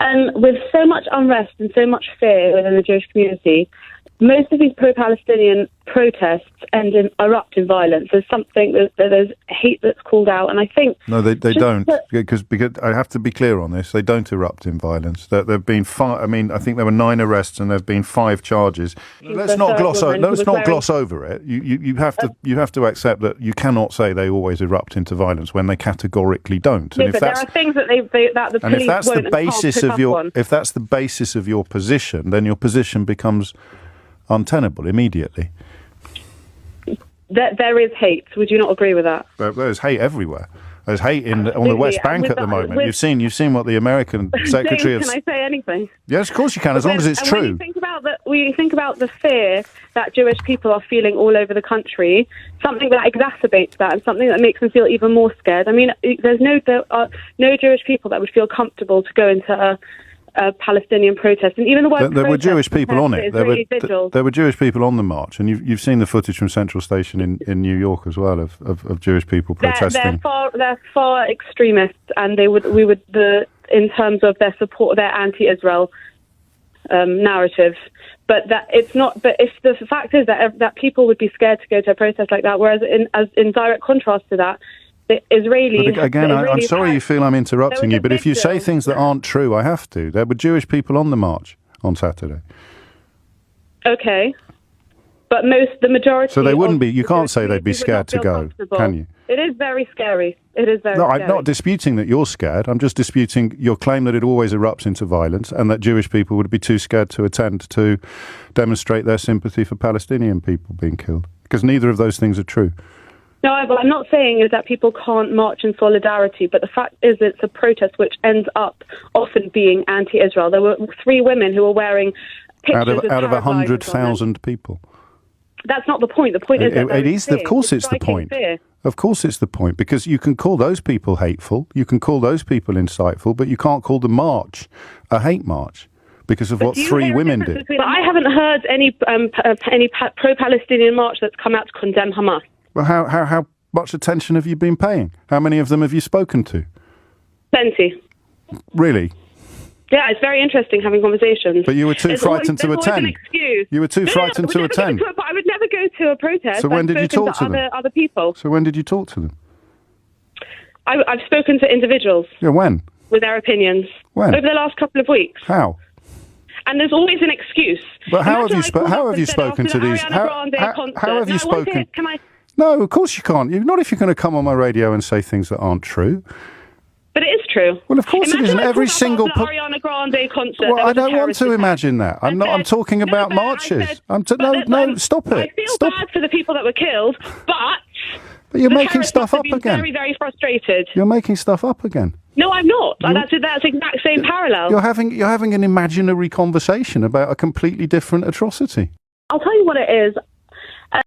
And with so much unrest and so much fear within the Jewish community, most of these pro-Palestinian protests erupt in violence. There's there's hate that's called out, and I think... No, they don't, because I have to be clear on this, they don't erupt in violence. There've been I think there were 9 arrests and there've been 5 charges. Let's not gloss over it. You have to accept that you cannot say they always erupt into violence when they categorically don't. No, but there are things that the police won't and can't pick up on. If that's the basis of your position, then your position becomes untenable immediately. There is hate. Would you not agree with that? There's hate everywhere. There's hate on the West Bank at the moment. You've seen what the American Secretary of... Can I say anything? Yes, of course you can, as long as it's true. When you think about the fear that Jewish people are feeling all over the country, something that exacerbates that and something that makes them feel even more scared. I mean, there are no Jewish people that would feel comfortable to go into a Palestinian protest, and even the word there were Jewish people on it. There were Jewish people on the march, and you've seen the footage from Central Station in New York as well of Jewish people protesting. They're far extremists, and in terms of their support, their anti-Israel narrative. But that it's not. But if the fact is that people would be scared to go to a protest like that, whereas in direct contrast to that, Israeli... But again, I'm sorry you feel I'm interrupting you, but if you say things that aren't true, I have to. There were Jewish people on the march on Saturday. Okay. But the majority... So they wouldn't be... You can't say they'd be scared to go, can you? It is very scary. It is very scary. No, I'm not disputing that you're scared. I'm just disputing your claim that it always erupts into violence and that Jewish people would be too scared to attend to demonstrate their sympathy for Palestinian people being killed. Because neither of those things are true. No, what I'm not saying is that people can't march in solidarity, but the fact is it's a protest which ends up often being anti-Israel. There were 3 women who were wearing pictures out of 100,000 people. That's not the point. The point is that it is. Of course, it's the point. Fear. Of course, it's the point, because you can call those people hateful, you can call those people insightful, but you can't call the march a hate march because of what 3 women did. But I haven't heard any pro-Palestinian march that's come out to condemn Hamas. Well, how much attention have you been paying? How many of them have you spoken to? Plenty. Really? Yeah, it's very interesting having conversations. But you were too frightened to attend. An excuse. You were too frightened to attend. But I would never go to a protest. So when did you talk to them? Other people. So when did you talk to them? I've spoken to individuals. Yeah, when? With their opinions. When? Over the last couple of weeks. How? And there's always an excuse. But how have you spoken to these? How have you spoken? Can I? No, of course you can't. Not if you're going to come on my radio and say things that aren't true. But it is true. Well, of course it isn't. Every single... Ariana Grande concert. Well, I don't want to imagine that. I'm talking about marches. Stop it. I feel bad for the people that were killed, but you're making stuff up again. Very, very frustrated. You're making stuff up again. No, I'm not. That's exact same parallel. You're having an imaginary conversation about a completely different atrocity. I'll tell you what it is.